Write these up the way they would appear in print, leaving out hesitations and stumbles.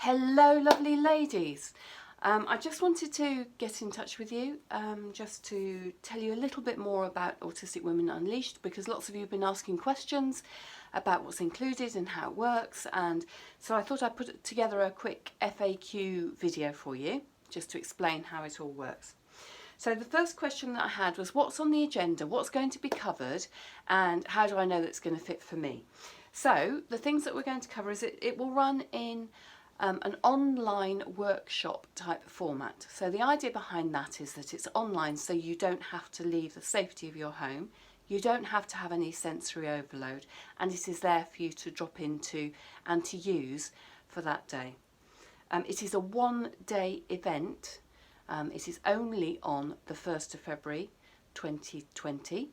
Hello lovely ladies. I just wanted to get in touch with you just to tell you a little bit more about Autistic Women Unleashed, because lots of you have been asking questions about what's included and how it works, and so I thought I'd put together a quick FAQ video for you just to explain how it all works. So the first question that I had was, what's on the agenda, what's going to be covered, and how do I know that it's going to fit for me? So the things that we're going to cover is it will run in an online workshop type format. So the idea behind that is that it's online, so you don't have to leave the safety of your home, you don't have to have any sensory overload, and it is there for you to drop into and to use for that day. It is a one-day event. It is only on the 1st of February 2020.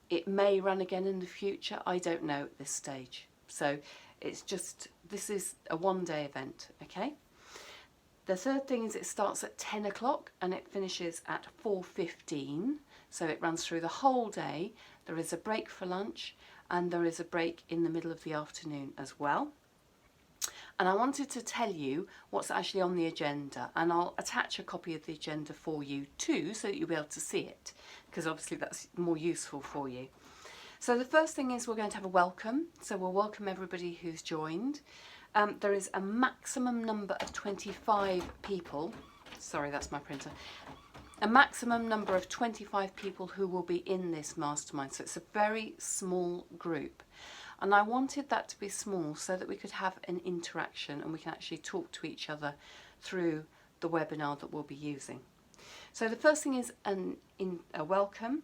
It may run again in the future, I don't know at this stage. So it's just, this is a one-day event, okay? The third thing is it starts at 10 o'clock and it finishes at 4:15. So it runs through the whole day. There is a break for lunch and there is a break in the middle of the afternoon as well. And I wanted to tell you what's actually on the agenda, and I'll attach a copy of the agenda for you too, so that you'll be able to see it, because obviously that's more useful for you. So the first thing is we're going to have a welcome. So we'll welcome everybody who's joined. There is a maximum number of 25 people. Sorry, that's my printer. A maximum number of 25 people who will be in this mastermind. So it's a very small group. And I wanted that to be small so that we could have an interaction and we can actually talk to each other through the webinar that we'll be using. So the first thing is a welcome.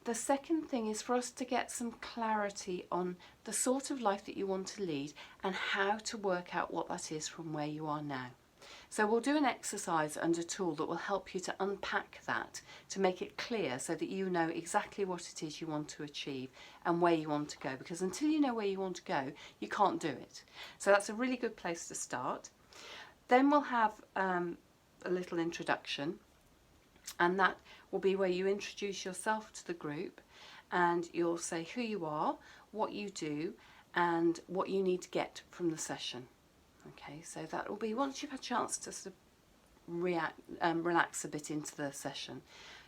The second thing is for us to get some clarity on the sort of life that you want to lead and how to work out what that is from where you are now. So we'll do an exercise and a tool that will help you to unpack that, to make it clear so that you know exactly what it is you want to achieve and where you want to go. Because until you know where you want to go, you can't do it. So that's a really good place to start. Then we'll have a little introduction, and that will be where you introduce yourself to the group and you'll say who you are, what you do, and what you need to get from the session. Okay, so that will be once you've had a chance to sort of relax a bit into the session,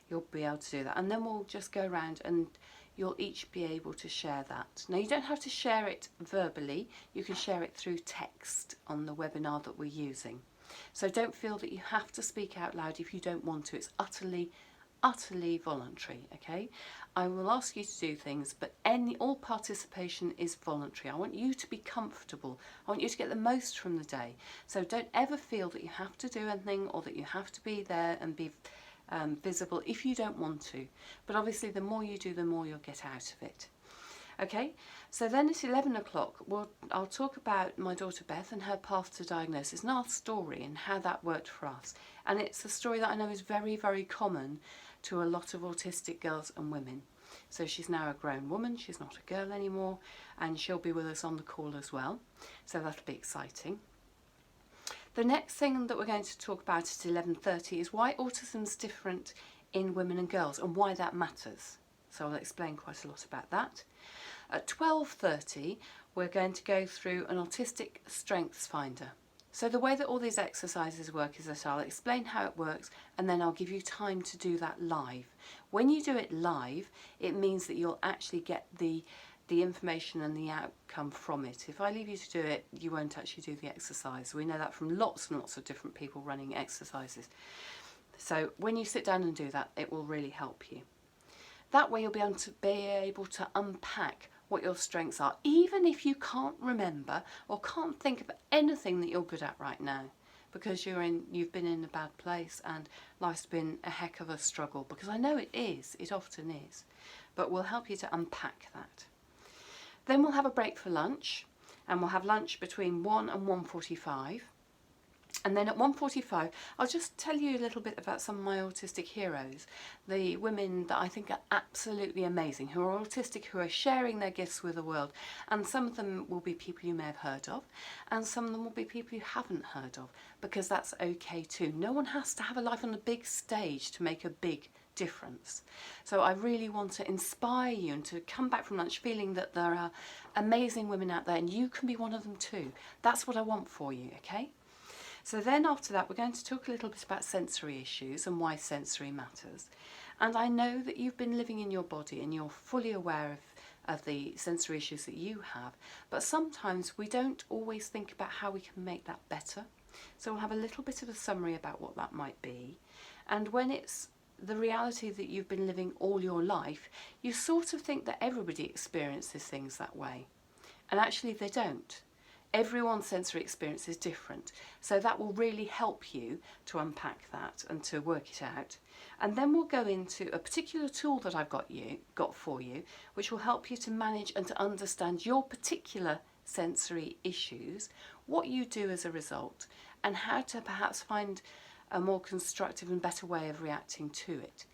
you'll be able to do that. And then we'll just go around and you'll each be able to share that. Now you don't have to share it verbally, you can share it through text on the webinar that we're using. So don't feel that you have to speak out loud if you don't want to. It's utterly voluntary, okay? I will ask you to do things, but all participation is voluntary. I want you to be comfortable. I want you to get the most from the day. So don't ever feel that you have to do anything or that you have to be there and be visible if you don't want to. But obviously the more you do, the more you'll get out of it. Okay, so then at 11 o'clock, I'll talk about my daughter Beth and her path to diagnosis and our story and how that worked for us. And it's a story that I know is very, very common to a lot of autistic girls and women. So she's now a grown woman, she's not a girl anymore, and she'll be with us on the call as well. So that'll be exciting. The next thing that we're going to talk about at 11:30 is why autism's different in women and girls and why that matters. So I'll explain quite a lot about that. At 12:30, we're going to go through an autistic strengths finder. So the way that all these exercises work is that I'll explain how it works and then I'll give you time to do that live. When you do it live, it means that you'll actually get the information and the outcome from it. If I leave you to do it, you won't actually do the exercise. We know that from lots and lots of different people running exercises. So when you sit down and do that, it will really help you. That way you'll be able to unpack what your strengths are, even if you can't remember or can't think of anything that you're good at right now, because you've been in a bad place and life's been a heck of a struggle, because I know it often is, but we'll help you to unpack that. Then we'll have a break for lunch, and we'll have lunch between 1 and 1:45. And then at 1:45, I'll just tell you a little bit about some of my autistic heroes, the women that I think are absolutely amazing, who are autistic, who are sharing their gifts with the world. And some of them will be people you may have heard of, and some of them will be people you haven't heard of, because that's okay too. No one has to have a life on a big stage to make a big difference. So I really want to inspire you and to come back from lunch feeling that there are amazing women out there and you can be one of them too. That's what I want for you, okay? So then after that, we're going to talk a little bit about sensory issues and why sensory matters. And I know that you've been living in your body and you're fully aware of the sensory issues that you have, but sometimes we don't always think about how we can make that better. So we'll have a little bit of a summary about what that might be. And when it's the reality that you've been living all your life, you sort of think that everybody experiences things that way. And actually they don't. Everyone's sensory experience is different. So that will really help you to unpack that and to work it out. And then we'll go into a particular tool that I've got for you, which will help you to manage and to understand your particular sensory issues, what you do as a result, and how to perhaps find a more constructive and better way of reacting to it.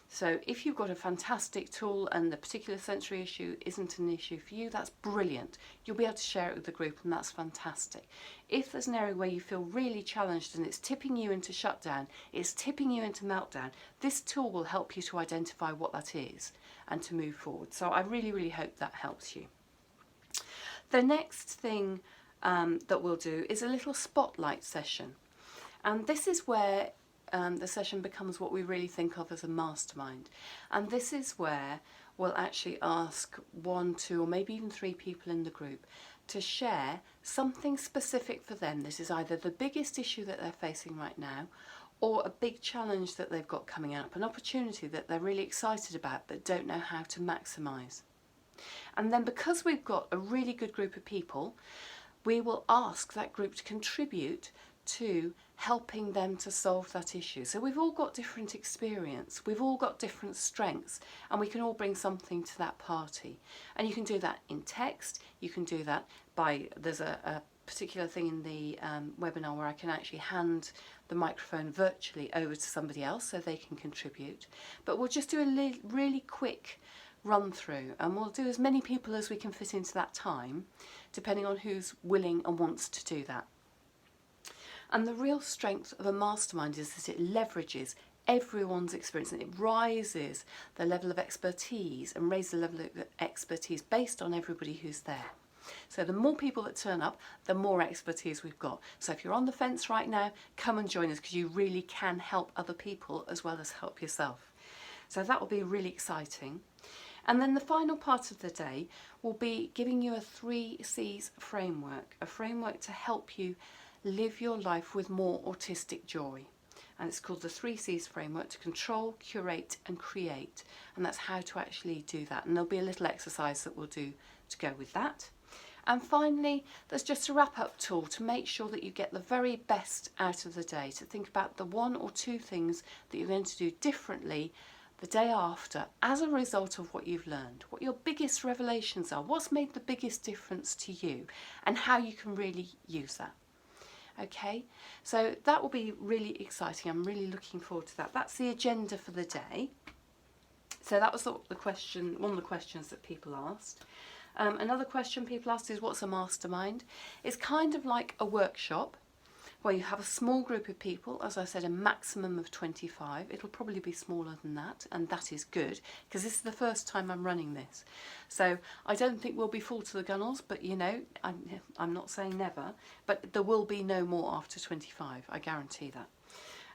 So if you've got a fantastic tool and the particular sensory issue isn't an issue for you, that's brilliant. You'll be able to share it with the group and that's fantastic. If there's an area where you feel really challenged and it's tipping you into shutdown, it's tipping you into meltdown, this tool will help you to identify what that is and to move forward. So I really, really hope that helps you. The next thing that we'll do is a little spotlight session. And this is where the session becomes what we really think of as a mastermind. And this is where we'll actually ask 1, 2 or maybe even 3 people in the group to share something specific for them. This is either the biggest issue that they're facing right now or a big challenge that they've got coming up, an opportunity that they're really excited about but don't know how to maximise. And then because we've got a really good group of people, we will ask that group to contribute to helping them to solve that issue. So we've all got different experience, we've all got different strengths, and we can all bring something to that party. And you can do that in text, you can do that by, there's a particular thing in the webinar where I can actually hand the microphone virtually over to somebody else so they can contribute. But we'll just do a really quick run through and we'll do as many people as we can fit into that time, depending on who's willing and wants to do that. And the real strength of a mastermind is that it leverages everyone's experience and it rises the level of expertise and raises the level of expertise based on everybody who's there. So the more people that turn up, the more expertise we've got. So if you're on the fence right now, come and join us because you really can help other people as well as help yourself. So that will be really exciting. And then the final part of the day will be giving you a 3 C's framework, a framework to help you live your life with more autistic joy. And it's called the 3 C's framework: to control, curate and create. And that's how to actually do that. And there'll be a little exercise that we'll do to go with that. And finally, there's just a wrap-up tool to make sure that you get the very best out of the day, to think about the 1 or 2 things that you're going to do differently the day after as a result of what you've learned, what your biggest revelations are, what's made the biggest difference to you, and how you can really use that. Okay, so that will be really exciting. I'm really looking forward to that. That's the agenda for the day. So that was the question, one of the questions that people asked. Another question people asked is, what's a mastermind? It's kind of like a workshop where you have a small group of people, as I said, a maximum of 25. It'll probably be smaller than that, and that is good because this is the first time I'm running this. So I don't think we'll be full to the gunnels, but you know, I'm not saying never, but there will be no more after 25, I guarantee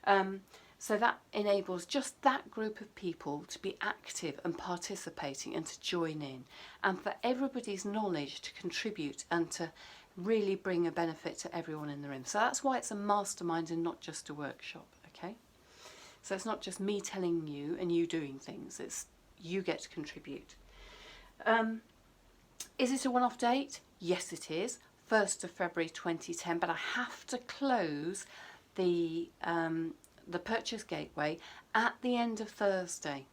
that. So that enables just that group of people to be active and participating and to join in, and for everybody's knowledge to contribute and to really bring a benefit to everyone in the room. So that's why it's a mastermind and not just a workshop, okay? So it's not just me telling you and you doing things, it's you get to contribute. Is it a one-off date? Yes, it is, 1st of February 2010, but I have to close the purchase gateway at the end of Thursday.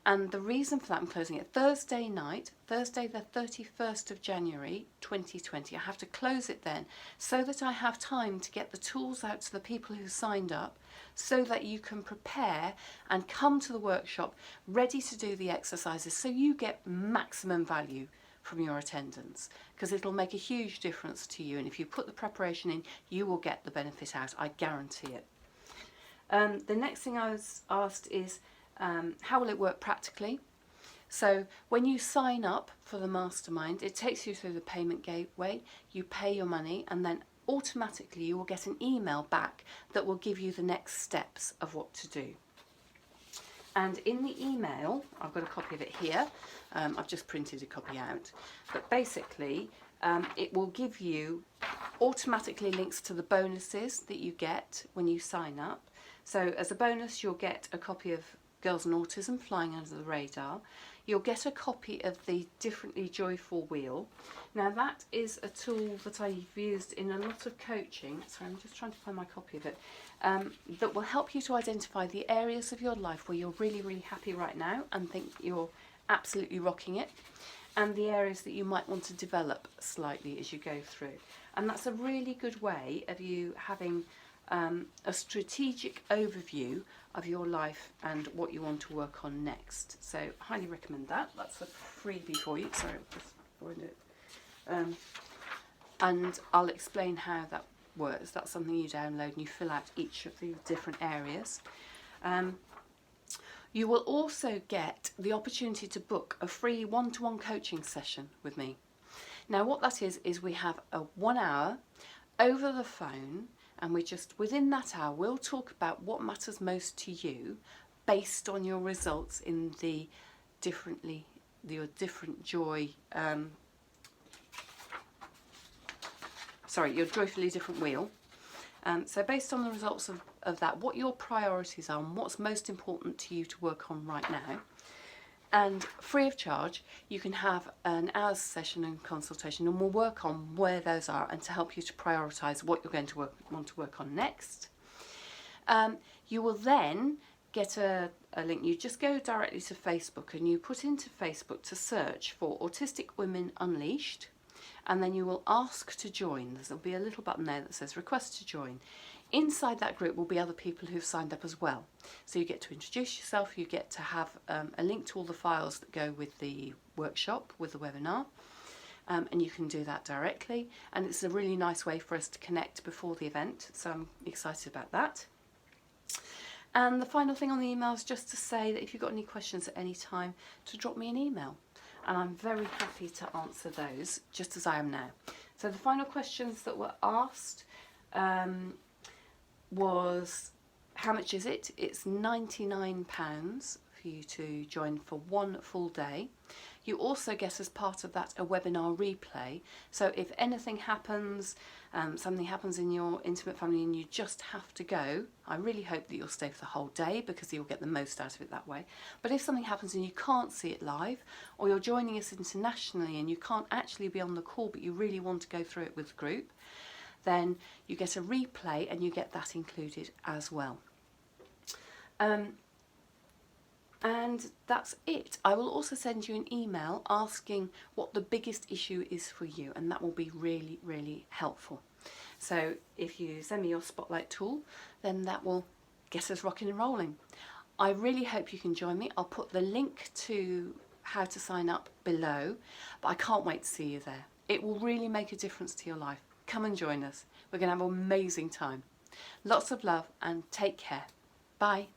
And the reason for that, I'm closing it Thursday night, Thursday the 31st of January 2020. I have to close it then so that I have time to get the tools out to the people who signed up so that you can prepare and come to the workshop ready to do the exercises so you get maximum value from your attendance, because it'll make a huge difference to you, and if you put the preparation in, you will get the benefit out, I guarantee it. The next thing I was asked is How will it work practically? So when you sign up for the mastermind, it takes you through the payment gateway, you pay your money, and then automatically you will get an email back that will give you the next steps of what to do. And in the email, I've got a copy of it here, I've just printed a copy out, but basically it will give you automatically links to the bonuses that you get when you sign up. So as a bonus, you'll get a copy of Girls and Autism, Flying Under the Radar. You'll get a copy of the Differently Joyful Wheel. Now that is a tool that I've used in a lot of coaching, so I'm just trying to find my copy of it, that will help you to identify the areas of your life where you're really, really happy right now and think you're absolutely rocking it, and the areas that you might want to develop slightly as you go through. And that's a really good way of you having a strategic overview of your life and what you want to work on next. So I highly recommend that. That's a freebie for you. Sorry, I'll just find it. And I'll explain how that works. That's something you download and you fill out each of the different areas. You will also get the opportunity to book a free one-to-one coaching session with me. Now what that is we have a 1 hour over the phone, and we just, within that hour, we'll talk about what matters most to you based on your results in your your joyfully different wheel. So based on the results of that, what your priorities are and what's most important to you to work on right now. And free of charge, you can have an hour's session and consultation, and we'll work on where those are and to help you to prioritise what you're going to want to work on next. You will then get a link. You just go directly to Facebook and you put into Facebook to search for Autistic Women Unleashed, and then you will ask to join. There'll be a little button there that says request to join. Inside that group will be other people who've signed up as well. So you get to introduce yourself, you get to have a link to all the files that go with the workshop, with the webinar, and you can do that directly. And it's a really nice way for us to connect before the event, so I'm excited about that. And the final thing on the email is just to say that if you've got any questions at any time, to drop me an email. And I'm very happy to answer those, just as I am now. So the final questions that were asked was, how much is it? It's £99 for you to join for 1 full day. You also get as part of that a webinar replay. So if anything happens, something happens in your intimate family and you just have to go, I really hope that you'll stay for the whole day because you'll get the most out of it that way. But if something happens and you can't see it live, or you're joining us internationally and you can't actually be on the call but you really want to go through it with the group, then you get a replay and you get that included as well. And that's it. I will also send you an email asking what the biggest issue is for you, and that will be really, really helpful. So if you send me your spotlight tool, then that will get us rocking and rolling. I really hope you can join me. I'll put the link to how to sign up below, but I can't wait to see you there. It will really make a difference to your life. Come and join us. We're going to have an amazing time. Lots of love and take care. Bye.